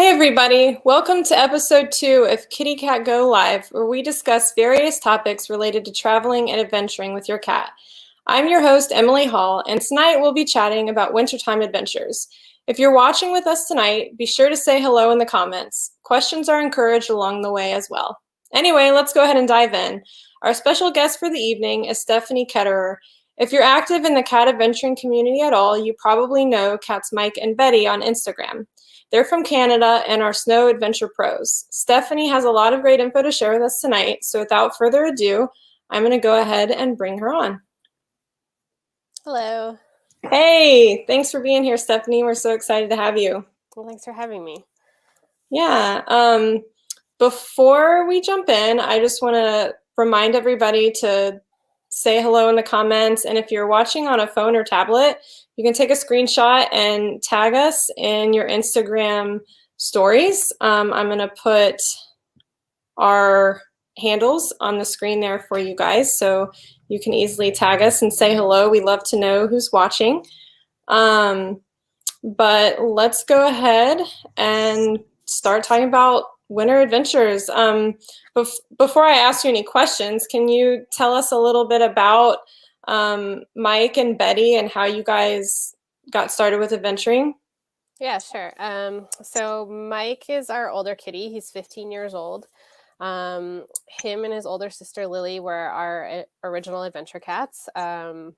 Hey everybody, welcome to episode 2 of KittyCatGO Live, where we discuss various topics related to traveling and adventuring with your cat. I'm your host, Emily Hall, and tonight we'll be chatting about wintertime adventures. If you're watching with us tonight, be sure to say hello in the comments. Questions are encouraged along the way as well. Anyway, let's go ahead and dive in. Our special guest for the evening is Stephanie Ketterer. If you're active in the cat adventuring community at all, you probably know cats Mike and Betty on Instagram. They're from Canada and are snow adventure pros. Stephanie has a lot of great info to share with us tonight, so without further ado, I'm going to go ahead and bring her on. Hello. Hey, thanks for being here, Stephanie. We're so excited to have you. Well, thanks for having me. Yeah. Before we jump in, I just want to remind everybody to say hello in the comments. And if you're watching on a phone or tablet, you can take a screenshot and tag us in your Instagram stories. I'm going to put our handles on the screen there for you guys, so you can easily tag us and say hello. We love to know who's watching. But let's go ahead and start talking about winter adventures. Before I ask you any questions, can you tell us a little bit about Mike and Betty and how you guys got started with adventuring? Yeah, sure. So Mike is our older kitty. He's 15 years old. Him and his older sister Lily were our original adventure cats. I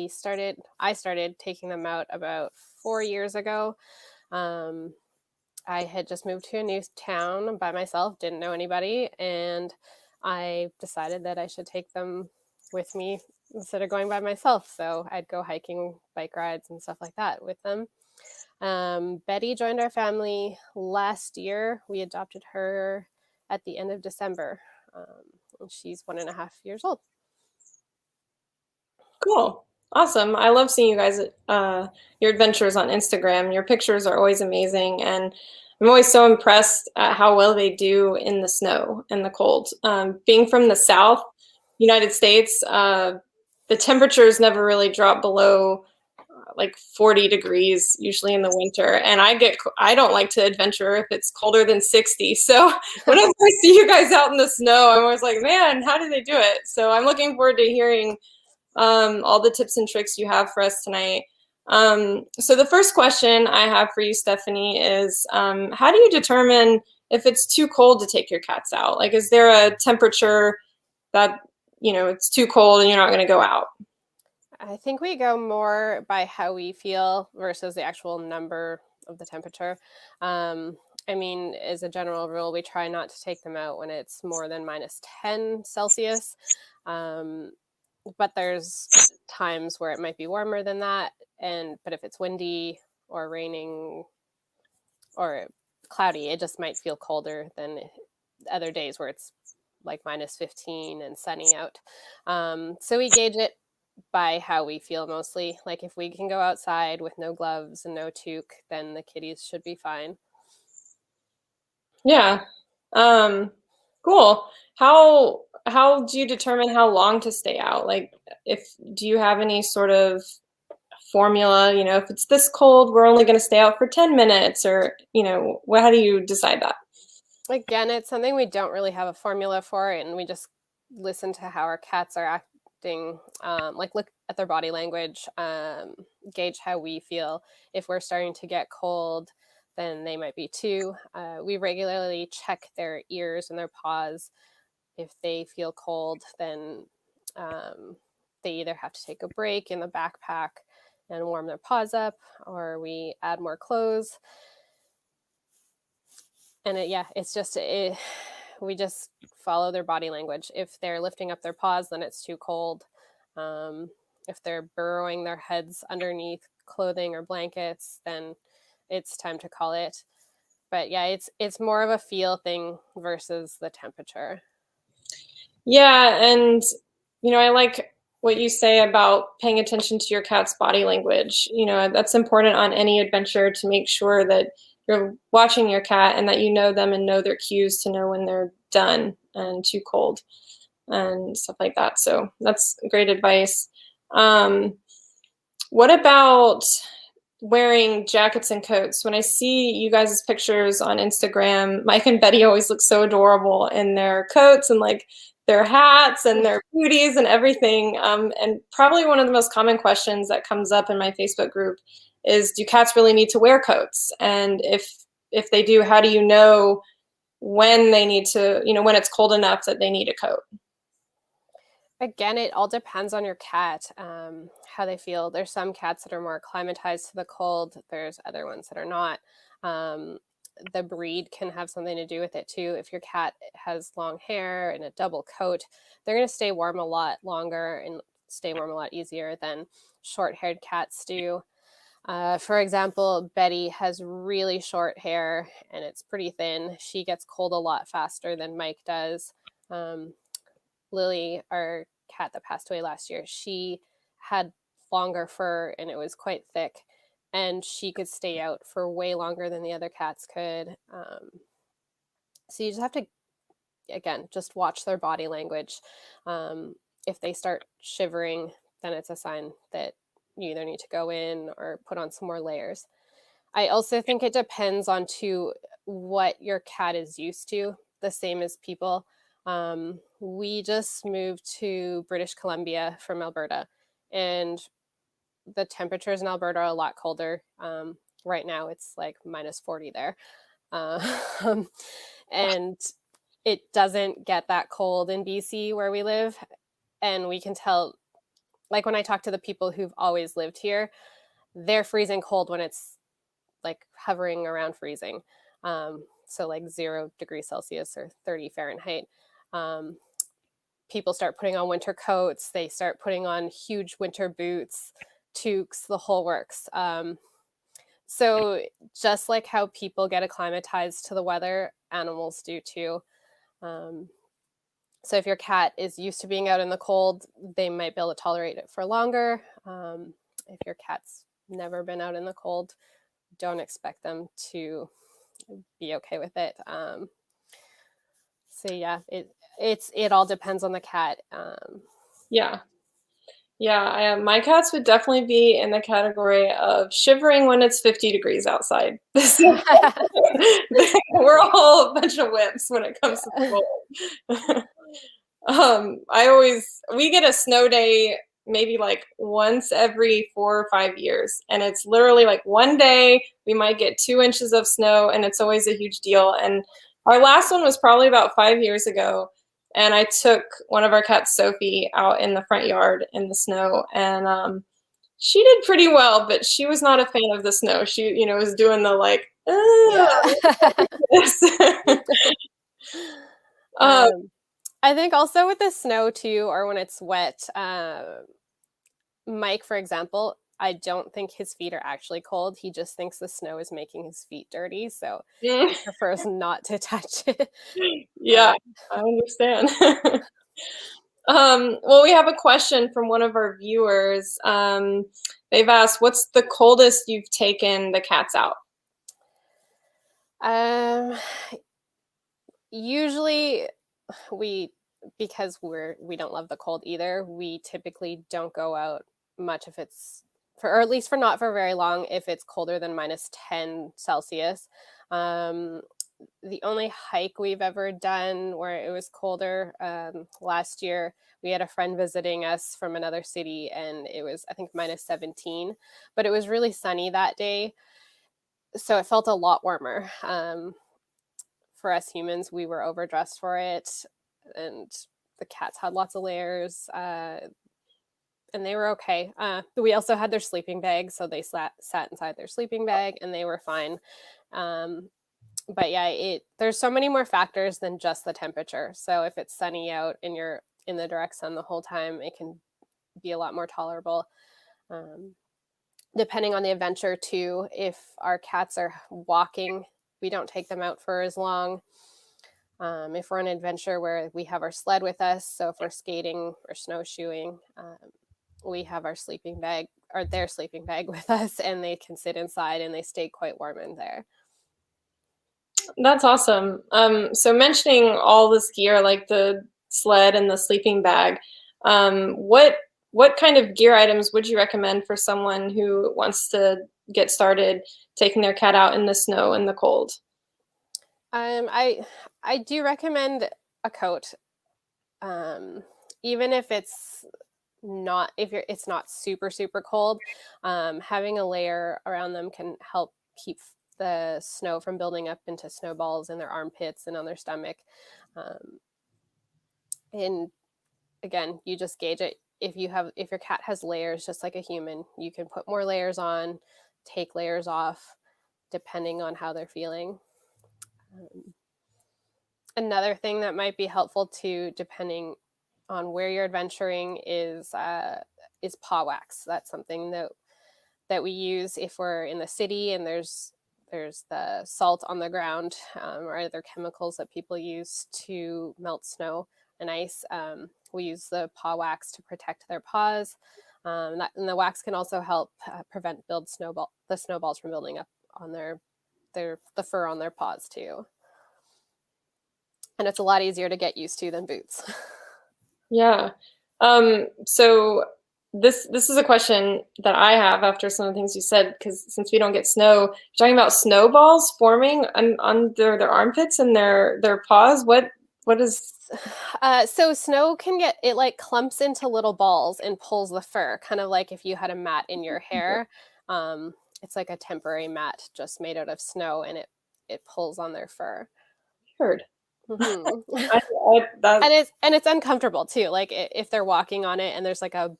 started taking them out about 4 years ago. I had just moved to a new town by myself, didn't know anybody, and I decided that I should take them with me instead of going by myself. So I'd go hiking, bike rides, and stuff like that with them. Betty joined our family last year. We adopted her at the end of December. And she's 1.5 years old. Cool. Awesome. I love seeing you guys, your adventures on Instagram. Your pictures are always amazing, and I'm always so impressed at how well they do in the snow and the cold. Being from the South United States, the temperatures never really drop below like 40 degrees usually in the winter, and I don't like to adventure if it's colder than 60. So whenever I see you guys out in the snow, I'm always like, man, how do they do it? So I'm looking forward to hearing all the tips and tricks you have for us tonight. So the first question I have for you, Stephanie, is how do you determine if it's too cold to take your cats out? Like, is there a temperature that, it's too cold and you're not going to go out? I think we go more by how we feel versus the actual number of the temperature. I mean, as a general rule, we try not to take them out when it's more than -10 Celsius. But there's times where it might be warmer than that. But if it's windy or raining or cloudy, it just might feel colder than other days where it's like -15 and sunny out. So we gauge it by how we feel mostly. Like if we can go outside with no gloves and no toque, then the kitties should be fine. Yeah. Cool. How do you determine how long to stay out? Like, do you have any sort of formula, if it's this cold, we're only going to stay out for 10 minutes, or, how do you decide that? Again, it's something we don't really have a formula for, and we just listen to how our cats are acting, like look at their body language, gauge how we feel. If we're starting to get cold, then they might be too. We regularly check their ears and their paws. If they feel cold, then they either have to take a break in the backpack and warm their paws up, or we add more clothes. And we just follow their body language. If they're lifting up their paws, then it's too cold. If they're burrowing their heads underneath clothing or blankets, then it's time to call it. But yeah, it's more of a feel thing versus the temperature. Yeah, and I like what you say about paying attention to your cat's body language. That's important on any adventure, to make sure that you're watching your cat and that you know them and know their cues to know when they're done and too cold and stuff like that. So that's great advice. What about wearing jackets and coats. When I see you guys' pictures on Instagram, Mike and Betty always look so adorable in their coats and like their hats and their booties and everything. And probably one of the most common questions that comes up in my Facebook group is, do cats really need to wear coats? And if they do, how do you know when they need to, when it's cold enough that they need a coat? Again, it all depends on your cat, how they feel. There's some cats that are more acclimatized to the cold. There's other ones that are not. The breed can have something to do with it too. If your cat has long hair and a double coat, they're going to stay warm a lot longer and stay warm a lot easier than short-haired cats do. For example, Betty has really short hair and it's pretty thin. She gets cold a lot faster than Mike does. Lily, our cat that passed away last year, she had longer fur and it was quite thick, and she could stay out for way longer than the other cats could. So you just have to, again, just watch their body language. If they start shivering, then it's a sign that you either need to go in or put on some more layers. I also think it depends on what your cat is used to, the same as people. We just moved to British Columbia from Alberta, and the temperatures in Alberta are a lot colder. Right now it's like -40 there. And it doesn't get that cold in BC where we live. And we can tell, like when I talk to the people who've always lived here, they're freezing cold when it's like hovering around freezing. So like 0 degrees Celsius or 30 Fahrenheit. People start putting on winter coats. They start putting on huge winter boots, toques, the whole works. So just like how people get acclimatized to the weather, animals do too. So if your cat is used to being out in the cold, they might be able to tolerate it for longer. If your cat's never been out in the cold, don't expect them to be okay with it. So yeah, it all depends on the cat. Yeah. Yeah, my cats would definitely be in the category of shivering when it's 50 degrees outside. We're all a bunch of whips when it comes to the cold. We get a snow day maybe like once every 4 or 5 years, and it's literally like one day we might get 2 inches of snow, and it's always a huge deal. And our last one was probably about 5 years ago. And I took one of our cats, Sophie, out in the front yard in the snow, and she did pretty well, but she was not a fan of the snow. She, was doing the like, I think also with the snow too, or when it's wet, Mike, for example, I don't think his feet are actually cold. He just thinks the snow is making his feet dirty, so he prefers not to touch it. Yeah, I understand. Well, we have a question from one of our viewers. They've asked, what's the coldest you've taken the cats out? Usually because we don't love the cold either, we typically don't go out much if it's or at least not for very long, if it's colder than -10 Celsius. The only hike we've ever done where it was colder, last year, we had a friend visiting us from another city, and it was, I think, -17, but it was really sunny that day, so it felt a lot warmer. For us humans, we were overdressed for it, and the cats had lots of layers, and they were okay. We also had their sleeping bag, so they sat inside their sleeping bag, and they were fine. But yeah, there's so many more factors than just the temperature. So if it's sunny out and you're in the direct sun the whole time, it can be a lot more tolerable. Depending on the adventure too, if our cats are walking, we don't take them out for as long. If we're on an adventure where we have our sled with us, so if we're skating or snowshoeing, we have our sleeping bag or their sleeping bag with us, and they can sit inside and they stay quite warm in there. That's awesome. So mentioning all this gear, like the sled and the sleeping bag, what what kind of gear items would you recommend for someone who wants to get started taking their cat out in the snow and the cold? I do recommend a coat, um, even if it's not super cold. Having a layer around them can help keep the snow from building up into snowballs in their armpits and on their stomach. Um, and again, you just gauge it. If your cat has layers, just like a human, you can put more layers on, take layers off, depending on how they're feeling. Another thing that might be helpful too, depending on where you're adventuring, is paw wax. That's something that we use if we're in the city and there's the salt on the ground, or other chemicals that people use to melt snow and ice. We use the paw wax to protect their paws. And the wax can also help prevent the snowballs from building up on the fur on their paws too. And it's a lot easier to get used to than boots. Yeah. So this is a question that I have after some of the things you said, because since we don't get snow, you're talking about snowballs forming under their armpits and their paws. What is? So snow can get it like clumps into little balls and pulls the fur, kind of like if you had a mat in your hair. It's like a temporary mat just made out of snow, and it pulls on their fur. Weird. Mm-hmm. That, And it's uncomfortable too. Like if they're walking on it and there's like a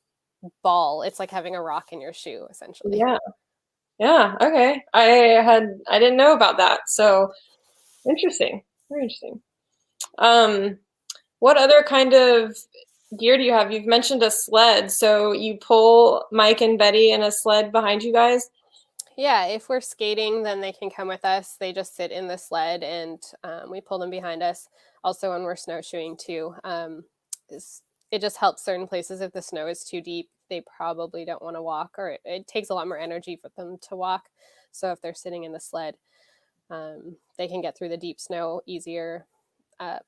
ball, it's like having a rock in your shoe, essentially. yeah. Yeah. Okay. I didn't know about that. So interesting. Very interesting. Um, what other kind of gear do you have? You've mentioned a sled, so you pull Mike and Betty in a sled behind you guys? Yeah, if we're skating, then they can come with us. They just sit in the sled, and we pull them behind us. Also, when we're snowshoeing too, it just helps certain places. If the snow is too deep, they probably don't want to walk, or it takes a lot more energy for them to walk. So if they're sitting in the sled, they can get through the deep snow easier.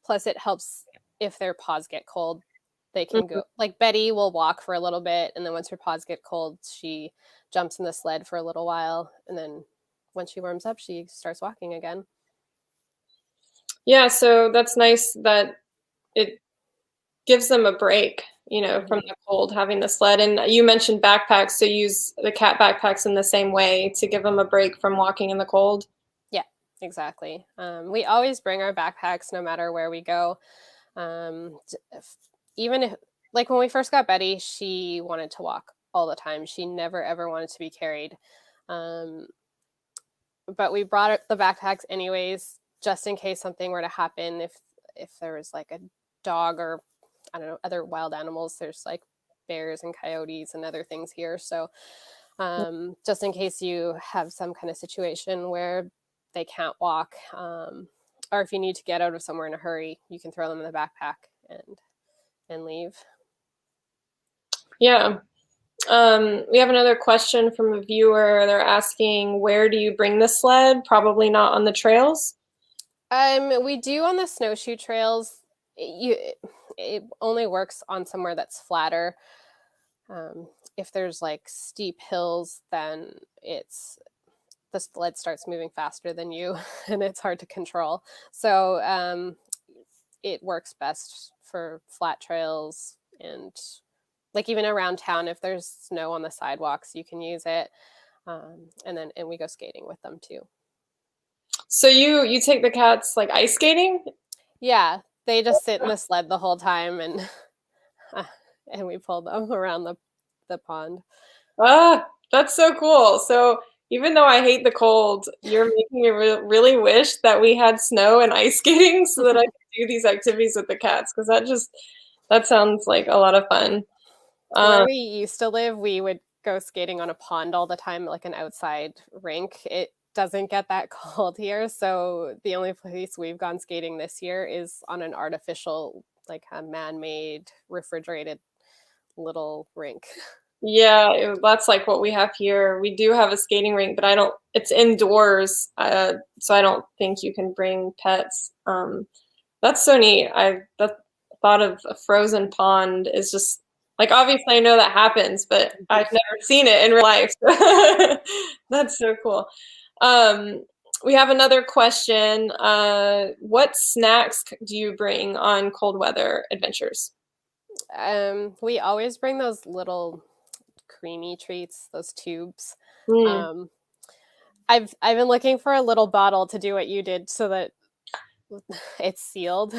Plus, it helps if their paws get cold. They can Mhm. go, like Betty will walk for a little bit, and then once her paws get cold, she jumps in the sled for a little while, and then when she warms up, she starts walking again. Yeah, so that's nice that it gives them a break, from Mhm. the cold, having the sled. And you mentioned backpacks, so use the cat backpacks in the same way to give them a break from walking in the cold. Yeah, exactly. We always bring our backpacks no matter where we go. Even if, like when we first got Betty, she wanted to walk all the time. She never ever wanted to be carried. Um, but we brought the backpacks anyways, just in case something were to happen. If there was like a dog or I don't know other wild animals, there's like bears and coyotes and other things here. So just in case you have some kind of situation where they can't walk, or if you need to get out of somewhere in a hurry, you can throw them in the backpack and leave. Yeah. We have another question from a viewer. They're asking, where do you bring the sled? Probably not on the trails. We do on the snowshoe trails. It only works on somewhere that's flatter. Um, if there's like steep hills, then the sled starts moving faster than you, and it's hard to control. So it works best for flat trails and like even around town. If there's snow on the sidewalks, you can use it. And we go skating with them too. So you take the cats like ice skating? Yeah, they just sit in the sled the whole time, and and we pull them around the pond. Ah, that's so cool. So even though I hate the cold, you're making me really wish that we had snow and ice skating so that I could do these activities with the cats, because that sounds like a lot of fun. Where Um, we used to live, we would go skating on a pond all the time, like an outside rink. It doesn't get that cold here, so the only place we've gone skating this year is on an artificial, like a man-made, refrigerated little rink. yeah, that's like what we have here. We do have a skating rink, but I don't. It's indoors, so I don't think you can bring pets. That's so neat. The thought of a frozen pond is just Like, obviously, I know that happens, but I've never seen it in real life. That's so cool. We have another question. What snacks do you bring on cold weather adventures? We always bring those little creamy treats, those tubes. Mm, Um, I've been looking for a little bottle to do what you did so that it's sealed.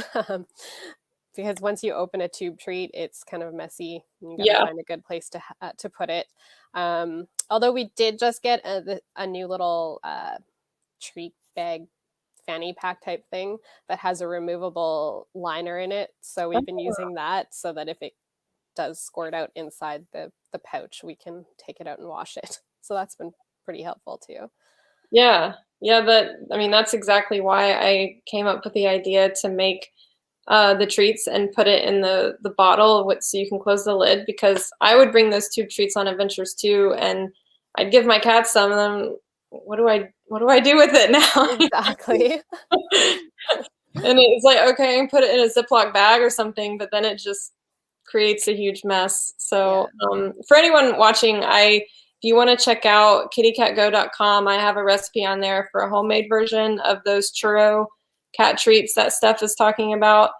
Because once you open a tube treat, it's kind of messy. You got to yeah. find a good place to put it. Although we did just get a new little treat bag fanny pack type thing that has a removable liner in it. So we've been using that so that if it does squirt out inside the pouch, we can take it out and wash it. So that's been pretty helpful too. Yeah. Yeah, I mean, that's exactly why I came up with the idea to make the treats and put it in the bottle so you can close the lid, because I would bring those tube treats on adventures too, and I'd give my cats some of them. What do I do with it now? Exactly. And it's like, okay, I can put it in a Ziploc bag or something, but then it just creates a huge mess. Yeah. So for anyone watching, if you want to check out kittycatgo.com, I have a recipe on there for a homemade version of those churro cat treats that Steph is talking about.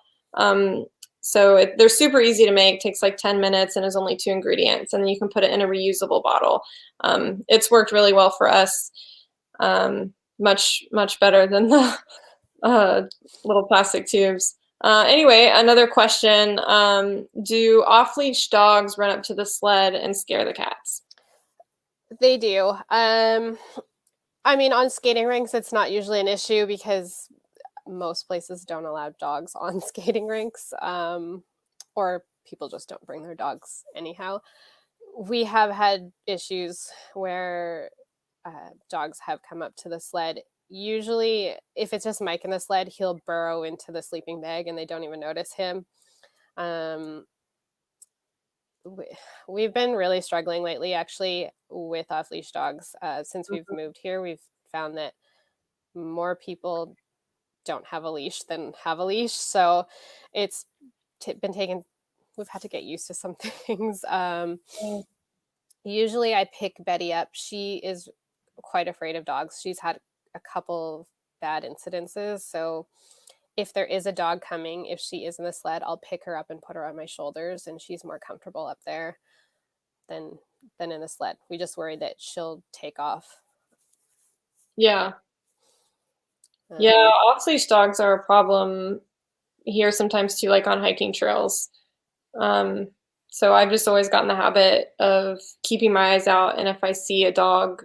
So they're super easy to make, takes like 10 minutes and is only 2 ingredients, and then you can put it in a reusable bottle. It's worked really well for us, much better than the uh, little plastic tubes. Anyway, another question. Do off-leash dogs run up to the sled and scare the cats? They do. I mean, on skating rinks, it's not usually an issue because most places don't allow dogs on skating rinks, or people just don't bring their dogs anyhow. We have had issues where dogs have come up to the sled. Usually, if it's just Mike in the sled, he'll burrow into the sleeping bag and they don't even notice him. Um, we've been really struggling lately, actually, with off leash dogs. Since we've moved here, we've found that more people don't have a leash than have a leash. So it's been taken, we've had to get used to some things. Usually I pick Betty up. She is quite afraid of dogs. She's had a couple bad incidences. So if there is a dog coming, if she is in the sled, I'll pick her up and put her on my shoulders, and she's more comfortable up there than in the sled. We just worry that she'll take off. Yeah. Yeah, off-leash dogs are a problem here sometimes too, like on hiking trails. So I've just always gotten the habit of keeping my eyes out, and if I see a dog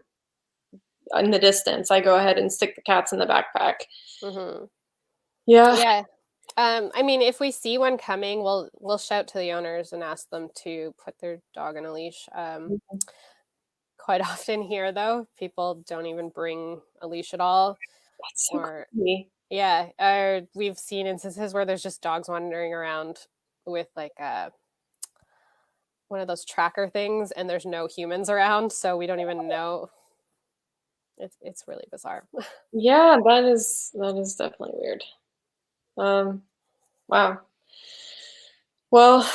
in the distance, I go ahead and stick the cats in the backpack. Mm-hmm. Yeah. Yeah. I mean, if we see one coming, we'll shout to the owners and ask them to put their dog on a leash. Quite often here, though, people don't even bring a leash at all. That's so Or crazy. yeah, or we've seen instances where there's just dogs wandering around with like one of those tracker things, and there's no humans around, so we don't even know. It's really bizarre. Yeah, that is definitely weird. Wow. Well,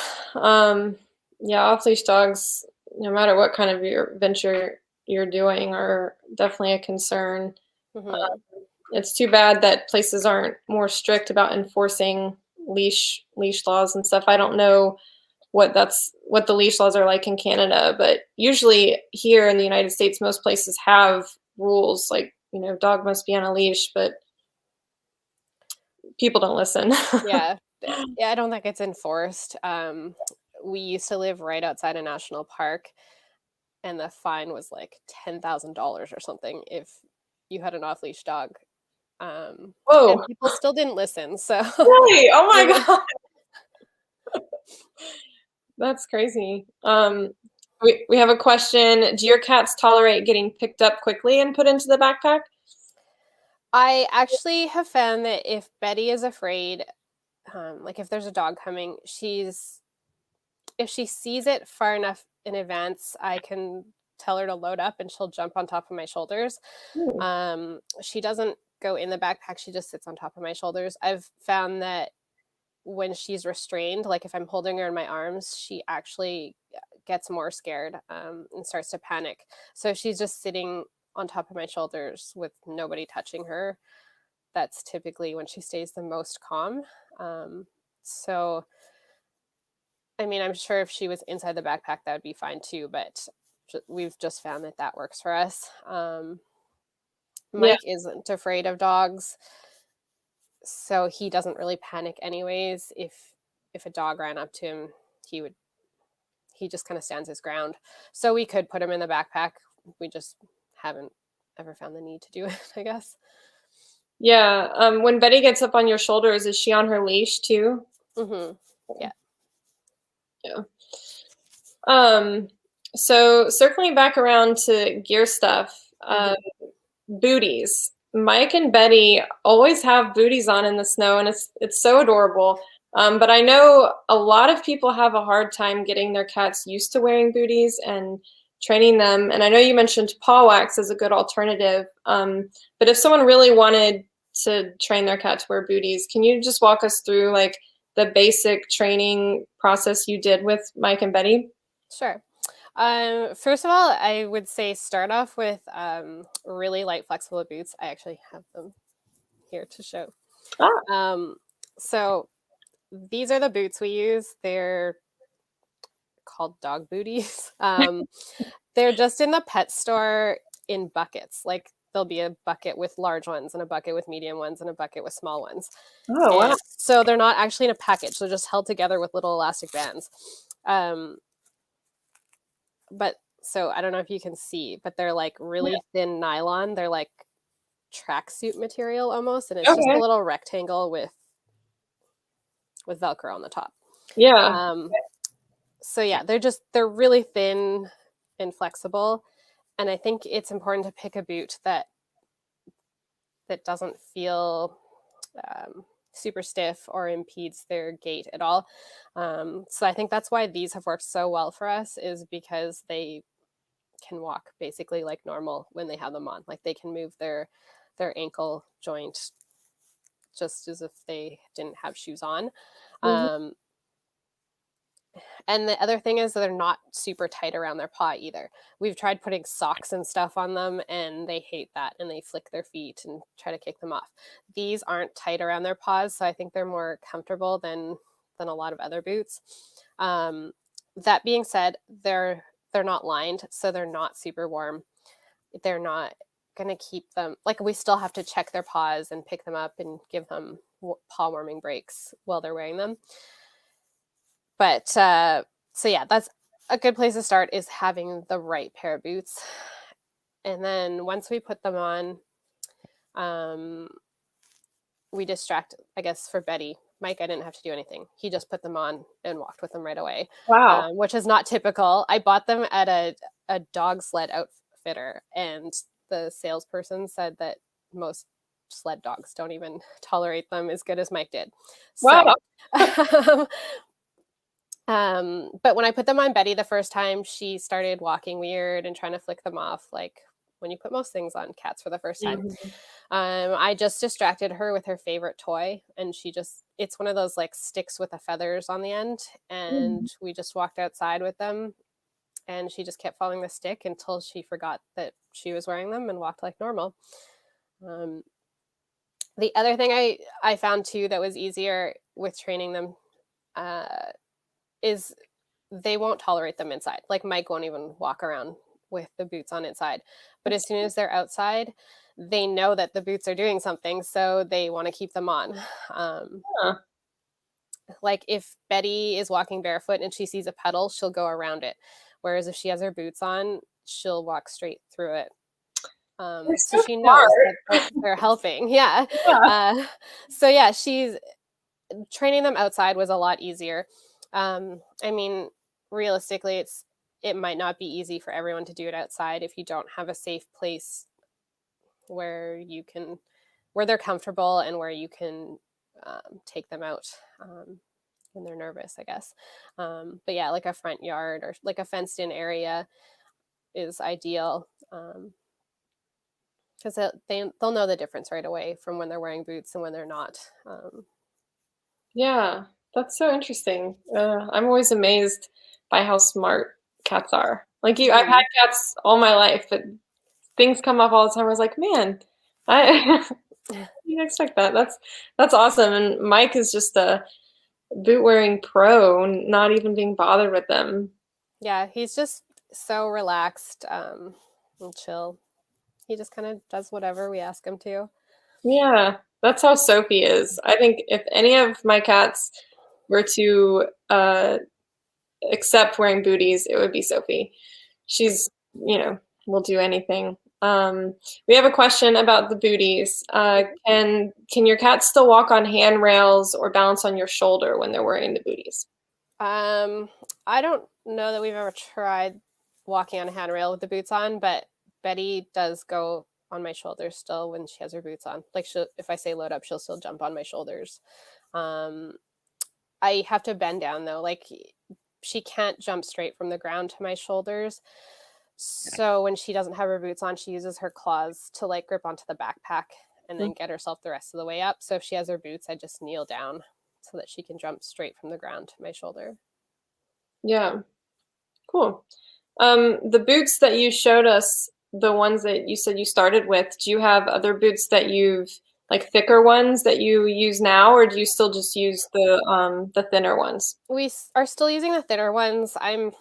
yeah, off-leash dogs, no matter what kind of your venture you're doing, are definitely a concern. Mm-hmm. It's too bad that places aren't more strict about enforcing leash laws and stuff. I don't know what the leash laws are like in Canada, but usually here in the United States, most places have rules like, dog must be on a leash, but people don't listen. Yeah, yeah. I don't think it's enforced. We used to live right outside a national park, and the fine was like $10,000 or something if you had an off leash dog. And Whoa, people still didn't listen. So really? Oh my yeah. God. That's crazy. We have a question. Do your cats tolerate getting picked up quickly and put into the backpack? I actually have found that if Betty is afraid, like if there's a dog coming, if she sees it far enough in advance, I can tell her to load up and she'll jump on top of my shoulders. Hmm. She doesn't go in the backpack, she just sits on top of my shoulders. I've found that when she's restrained, like if I'm holding her in my arms, she actually gets more scared and starts to panic. So if she's just sitting on top of my shoulders with nobody touching her, that's typically when she stays the most calm. So, I mean, I'm sure if she was inside the backpack, that would be fine too, but we've just found that that works for us. Yeah. Mike isn't afraid of dogs, so he doesn't really panic anyways. If a dog ran up to him, he would he just kind of stands his ground. So we could put him in the backpack. We just haven't ever found the need to do it, I guess. Yeah. When Betty gets up on your shoulders, is she on her leash too? Mm-hmm. Yeah. Yeah. Um, so circling back around to gear stuff, Mm-hmm. booties. Mike and Betty always have booties on in the snow, and it's so adorable. But I know a lot of people have a hard time getting their cats used to wearing booties and training them. And I know you mentioned paw wax as a good alternative. But if someone really wanted to train their cat to wear booties, can you just walk us through like the basic training process you did with Mike and Betty? Sure. First of all, I would say start off with really light, flexible boots. I actually have them here to show. Ah, So these are the boots we use. They're called dog booties. They're just in the pet store in buckets. Like there'll be a bucket with large ones and a bucket with medium ones and a bucket with small ones. oh, wow. And so they're not actually in a package. They're just held together with little elastic bands. Um, but so I don't know if you can see, but they're like Yeah. really thin nylon. They're like tracksuit material almost, and it's just a Okay. little rectangle with Velcro on the top. Yeah. Um, so yeah, they're really thin and flexible, and I think it's important to pick a boot that doesn't feel super stiff or impedes their gait at all. So I think that's why these have worked so well for us, is because they can walk basically like normal when they have them on. Like they can move their ankle joint just as if they didn't have shoes on. Mhm. Um, and the other thing is that they're not super tight around their paw either. We've tried putting socks and stuff on them, and they hate that, and they flick their feet and try to kick them off. These aren't tight around their paws, so I think they're more comfortable than a lot of other boots. That being said, they're not lined, so they're not super warm. They're not gonna keep them, like, we still have to check their paws and pick them up and give them paw warming breaks while they're wearing them. But so yeah, that's a good place to start, is having the right pair of boots. And then once we put them on, um, we distract, I guess, for Betty. Mike, I didn't have to do anything. He just put them on and walked with them right away, Wow. which is not typical. I bought them at a dog sled outfitter, and the salesperson said that most sled dogs don't even tolerate them as good as Mike did. So, Wow. but when I put them on Betty the first time, she started walking weird and trying to flick them off, like when you put most things on cats for the first time. Mhm. I just distracted her with her favorite toy, and it's one of those like sticks with the feathers on the end. And Mhm. we just walked outside with them, and she just kept following the stick until she forgot that she was wearing them and walked like normal. Um, the other thing I found too that was easier with training them uh, is they won't tolerate them inside. Like Mike won't even walk around with the boots on inside. But as That's soon as they're outside, they know that the boots are doing something, so they want to keep them on. Um, huh. like if Betty is walking barefoot and she sees a puddle, she'll go around it. Whereas if she has her boots on, she'll walk straight through it. They're So so she knows that smart. they're helping. Yeah. Yeah. Uh, so yeah, she's training them outside was a lot easier. I mean, realistically, it might not be easy for everyone to do it outside if you don't have a safe place where you can where they're comfortable and where you can take them out when they're nervous, I guess. But yeah, like a front yard or like a fenced in area is ideal, because they'll know the difference right away from when they're wearing boots and when they're not. Yeah, that's so interesting. I'm always amazed by how smart cats are. Like you, I've had Mhm. cats all my life, but things come up all the time. I was like, man, I didn't expect that. That's awesome. And Mike is just a boot wearing pro, not even being bothered with them. Yeah, he's just so relaxed, and chill. He just kind of does whatever we ask him to. Yeah, that's how Sophie is. I think if any of my cats were to accept wearing booties, it would be Sophie. She's, will do anything. We have a question about the booties. Can your cats still walk on handrails or balance on your shoulder when they're wearing the booties? Um, I don't know that we've ever tried walking on a handrail with the boots on, but Betty does go on my shoulders still when she has her boots on. Like if I say load up, she'll still jump on my shoulders. Um, I have to bend down though. Like she can't jump straight from the ground to my shoulders. So when she doesn't have her boots on, she uses her claws to like grip onto the backpack and Mm, then get herself the rest of the way up. So if she has her boots, I just kneel down so that she can jump straight from the ground to my shoulder. yeah, cool. The boots that you showed us, the ones that you said you started with, do you have other boots that you've like thicker ones that you use now, or do you still just use the thinner ones? Are still using the thinner ones. I'm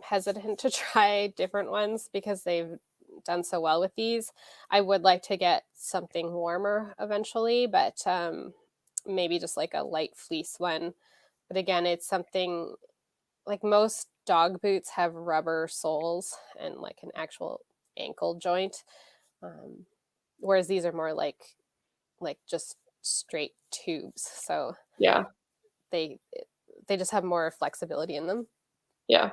hesitant to try different ones because they've done so well with these. I would like to get something warmer eventually, but maybe just like a light fleece one. But again, it's something like most dog boots have rubber soles and like an actual ankle joint, um, whereas these are more like just straight tubes. So Yeah, they they just have more flexibility in them. yeah,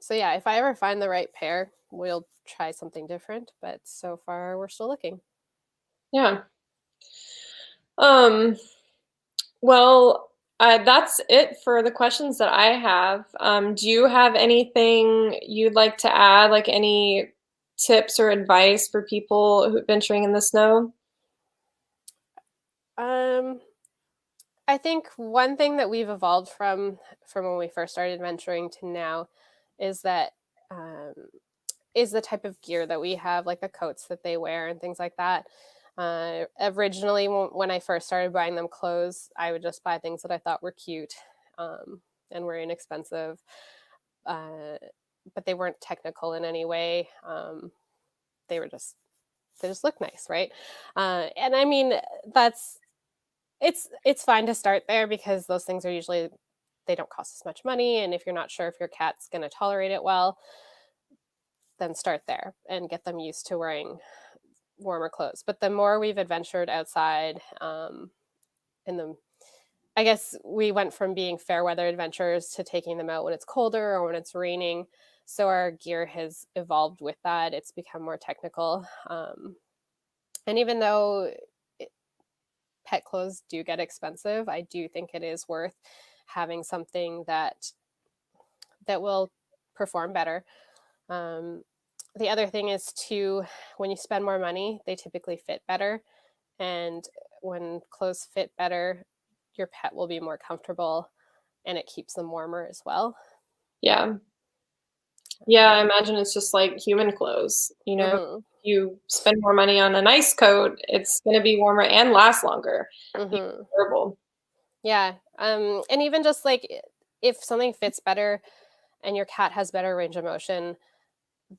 So yeah, if I ever find the right pair, we'll try something different. But so far, we're still looking. yeah. Um, well, that's it for the questions that I have. Do you have anything you'd like to add, like any tips or advice for people who venturing in the snow? Um, I think one thing that we've evolved from when we first started venturing to now is that um, is the type of gear that we have, like the coats that they wear and things like that. Originally, when I first started buying them clothes, I would just buy things that I thought were cute and were inexpensive, uh, but they weren't technical in any way. They were just they just look nice, right? And I mean, that's it's fine to start there because those things are usually they don't cost as much money, and if you're not sure if your cat's going to tolerate it well, then start there and get them used to wearing warmer clothes. But the more we've adventured outside, in the I guess we went from being fair weather adventurers to taking them out when it's colder or when it's raining. So our gear has evolved with that. It's become more technical. And even though it, pet clothes do get expensive, I do think it is worth having something that will perform better. Um, the other thing is to when you spend more money, they typically fit better. And when clothes fit better, your pet will be more comfortable and it keeps them warmer as well. Yeah. Yeah, I imagine it's just like human clothes, you know? Mm-hmm. You spend more money on a nice coat, it's gonna be warmer and last longer. Be Mm-hmm. durable. Yeah. And even just like if something fits better and your cat has better range of motion,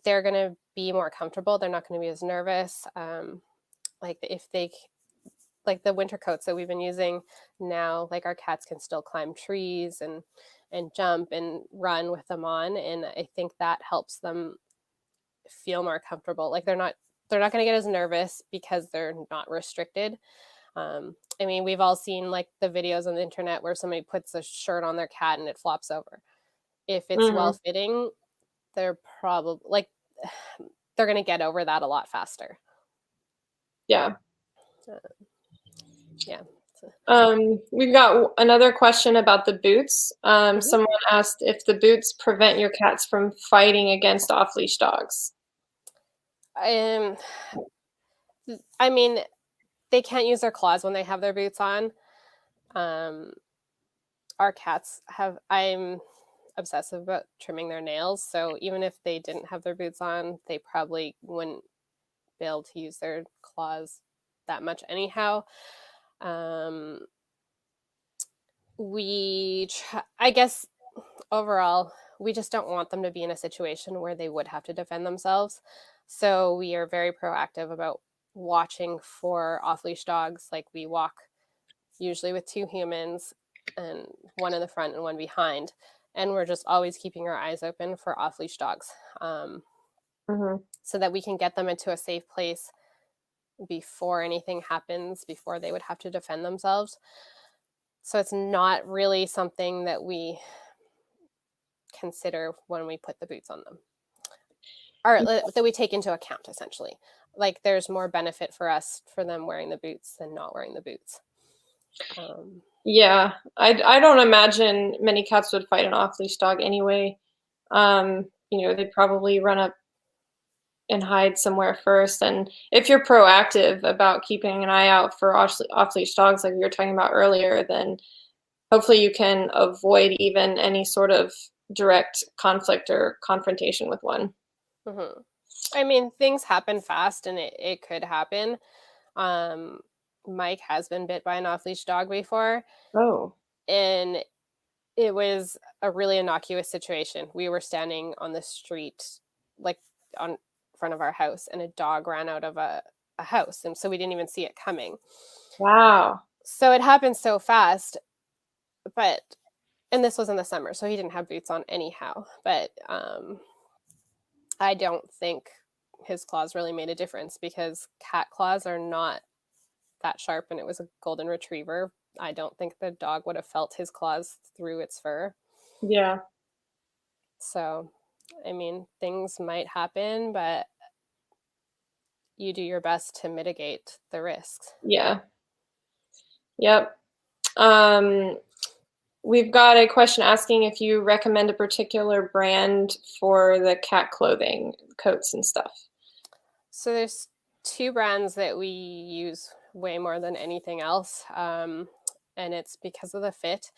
they're going to be more comfortable. They're not going to be as nervous. Like if they like the winter coats that we've been using now, like our cats can still climb trees and jump and run with them on, and I think that helps them feel more comfortable. Like they're not going to get as nervous because they're not restricted. I mean, we've all seen like the videos on the internet where somebody puts a shirt on their cat and it flops over. If it's well Mhm. fitting, they're probably like they're going to get over that a lot faster. Yeah. Uh, yeah. We've got another question about the boots. Mhm. Someone asked if the boots prevent your cats from fighting against off-leash dogs. I mean, they can't use their claws when they have their boots on. Our cats I'm obsessive about trimming their nails. So even if they didn't have their boots on, they probably wouldn't be able to use their claws that much anyhow. I guess overall, we just don't want them to be in a situation where they would have to defend themselves. So we are very proactive about watching for off-leash dogs. Like we walk usually with 2 humans and one in the front and one behind. And we're just always keeping our eyes open for off-leash dogs, so that we can get them into a safe place before anything happens, before they would have to defend themselves. So it's not really something that we consider when we put the boots on them, or that we take into account, essentially. Like there's more benefit for us for them wearing the boots than not wearing the boots. Yeah, I don't imagine many cats would fight an off-leash dog anyway. They'd probably run up and hide somewhere first. And if you're proactive about keeping an eye out for off-leash dogs, like we were talking about earlier, then hopefully you can avoid even any sort of direct conflict or confrontation with one. Mm-hmm. I mean, things happen fast, and it could happen. Mike has been bit by an off-leash dog before. Oh. And it was a really innocuous situation. We were standing on the street, like on front of our house, and a dog ran out of a house. And so we didn't even see it coming. Wow. So it happened so fast. And this was in the summer, so he didn't have boots on anyhow. But I don't think his claws really made a difference, because cat claws are not that sharp, and it was a golden retriever. I don't think the dog would have felt his claws through its fur. Yeah. So, I mean, things might happen, but you do your best to mitigate the risks. Yeah. Yep. We've got a question asking if you recommend a particular brand for the cat clothing, coats and stuff. So there's 2 brands that we use way more than anything else, and it's because of the fit.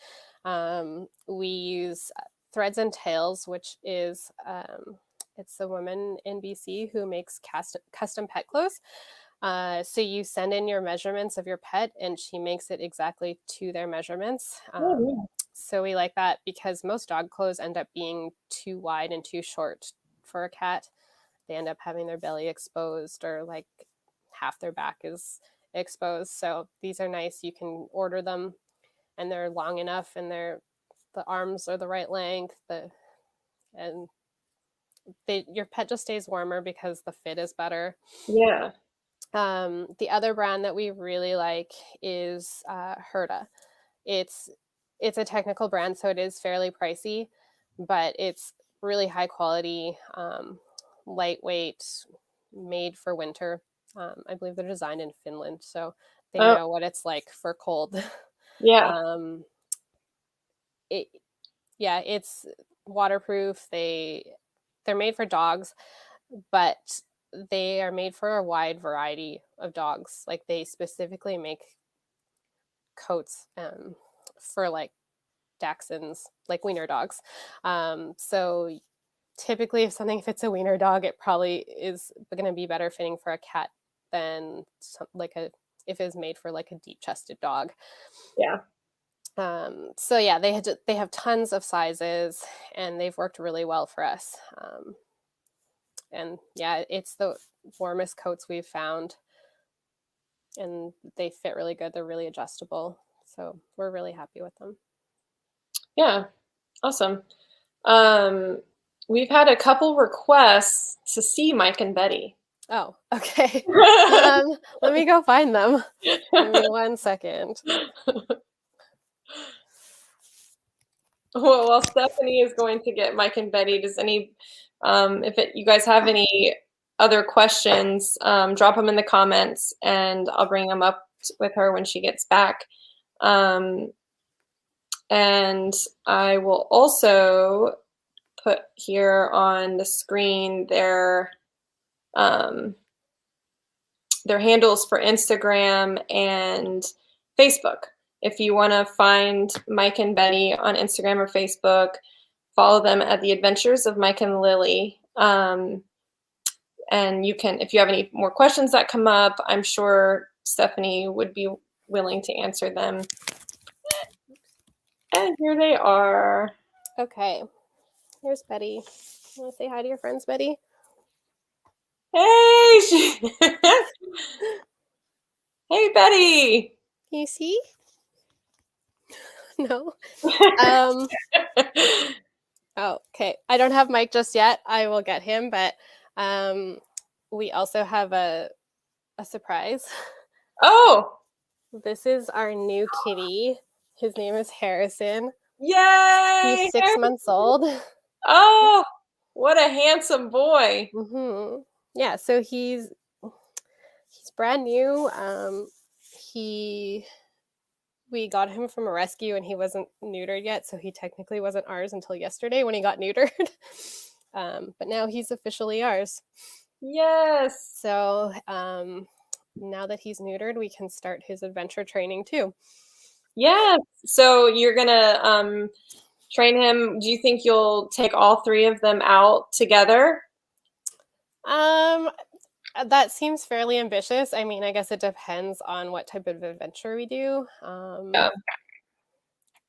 We use Threads and Tails, which is it's a woman in BC who makes custom pet clothes. So you send in your measurements of your pet, and she makes it exactly to their measurements. So we like that, because most dog clothes end up being too wide and too short for a cat. They end up having their belly exposed, or like half their back is exposed. So these are nice. You can order them, and they're long enough, and the arms are the right length. Your pet just stays warmer because the fit is better. Yeah. The other brand that we really like is Herda. It's a technical brand, so it is fairly pricey, but it's really high quality, lightweight, made for winter. I believe they're designed in Finland, so they know what it's like for cold. Yeah. It's waterproof. They're made for dogs, but they are made for a wide variety of dogs. Like they specifically make coats for like Dachshunds, like wiener dogs. So typically, if something fits a wiener dog, it probably is going to be better fitting for a cat than if it's made for like a deep-chested dog. Yeah. So yeah, they have tons of sizes, and they've worked really well for us. And yeah, it's the warmest coats we've found, and they fit really good. They're really adjustable, so we're really happy with them. Yeah. Awesome. We've had a couple requests to see Mike and Betty. Oh, okay. Let me go find them. Give me 1 second. Well, while Stephanie is going to get Mike and Betty, you guys have any other questions, drop them in the comments, and I'll bring them up with her when she gets back. And I will also put here on the screen their handles for Instagram and Facebook. if you want to find Mike and Betty on Instagram or Facebook, follow them at The Adventures of Mike and Lily. And you can, if you have any more questions that come up, I'm sure Stephanie would be willing to answer them. And here they are. Okay, here's Betty. You want to say hi to your friends, Betty? Hey, hey, Betty. Can you see? No. Oh, okay. I don't have Mike just yet. I will get him, but we also have a surprise. Oh. This is our new kitty. His name is Harrison. Yay! He's 6 months old. Oh, what a handsome boy. Mm-hmm. Yeah, so he's brand new. We got him from a rescue and he wasn't neutered yet, so he technically wasn't ours until yesterday when he got neutered. But now he's officially ours. Yes. So now that he's neutered, we can start his adventure training too. Yeah. So you're gonna train him. Do you think you'll take all 3 of them out together? That seems fairly ambitious. I mean, I guess it depends on what type of adventure we do. Yeah.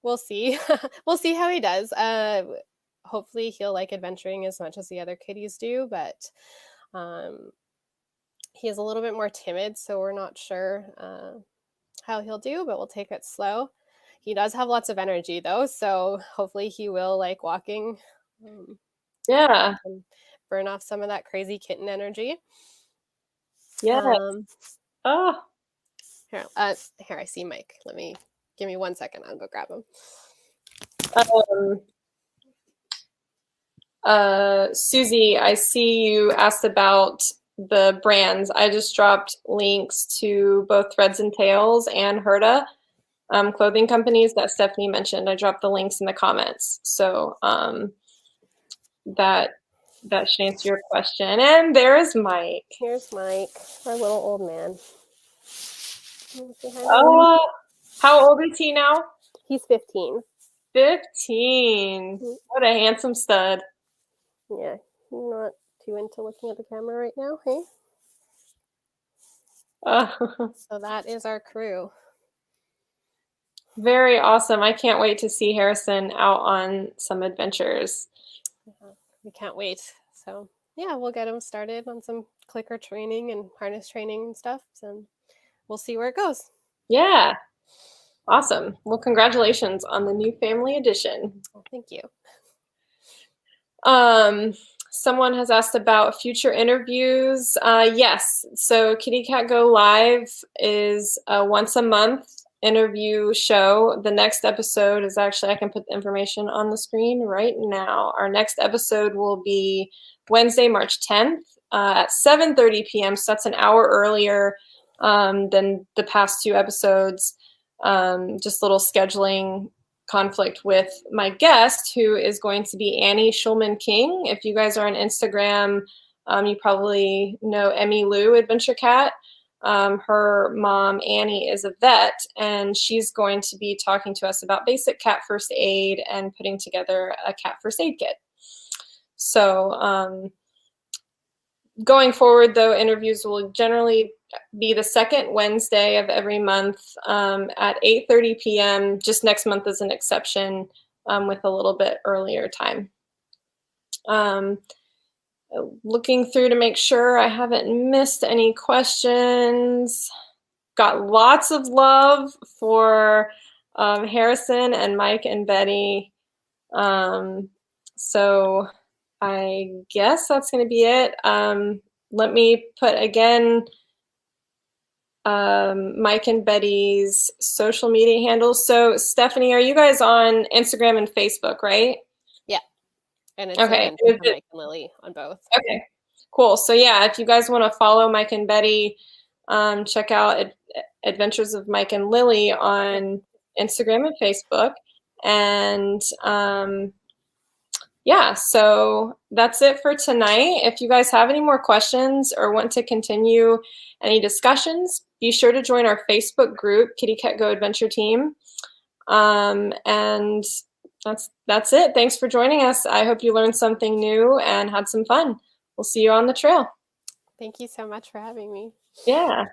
We'll see. We'll see how he does. Hopefully he'll like adventuring as much as the other kitties do, but he is a little bit more timid, so we're not sure how he'll do, but we'll take it slow. He does have lots of energy though, so hopefully he will like walking. Yeah. And burn off some of that crazy kitten energy. Yeah. Oh. Here, I see Mike. Give me 1 second. I'll go grab him. Susie, I see you asked about the brands. I just dropped links to both Threads and Tails and Herda clothing companies that Stephanie mentioned. I dropped the links in the comments. So that should answer your question. And there is Mike. Here's Mike, our little old man. How old is he now? He's 15. 15. What a handsome stud. Yeah, he's not too into looking at the camera right now, hey? So that is our crew. Very awesome. I can't wait to see Harrison out on some adventures. We can't wait. So yeah, we'll get him started on some clicker training and harness training and stuff. And we'll see where it goes. Yeah. Awesome. Well, congratulations on the new family edition. Well, thank you. Someone has asked about future interviews. Yes. So KittyCatGO Live is a once a month interview show. The next episode is actually, I can put the information on the screen right now. Our next episode will be Wednesday, March 10th at 7:30 p.m. So that's an hour earlier than the past 2 episodes. Just a little scheduling conflict with my guest, who is going to be Annie Schulman King. If you guys are on Instagram, you probably know Emmy Lou Adventure Cat. Her mom, Annie, is a vet, and she's going to be talking to us about basic cat first aid and putting together a cat first aid kit. So going forward, though, interviews will generally be the second Wednesday of every month at 8:30 p.m. Just next month is an exception with a little bit earlier time. Looking through to make sure I haven't missed any questions. Got lots of love for Harrison and Mike and Betty. So I guess that's going to be it. Let me put again Mike and Betty's social media handles. So Stephanie, are you guys on Instagram and Facebook, right? Yeah. And it's okay. Mike and Lily on both. Okay, cool. So yeah, if you guys want to follow Mike and Betty, check out Adventures of Mike and Lily on Instagram and Facebook. And yeah, so that's it for tonight. If you guys have any more questions or want to continue any discussions, be sure to join our Facebook group, KittyCatGO Adventure Team. And that's it. Thanks for joining us. I hope you learned something new and had some fun. We'll see you on the trail. Thank you so much for having me. Yeah.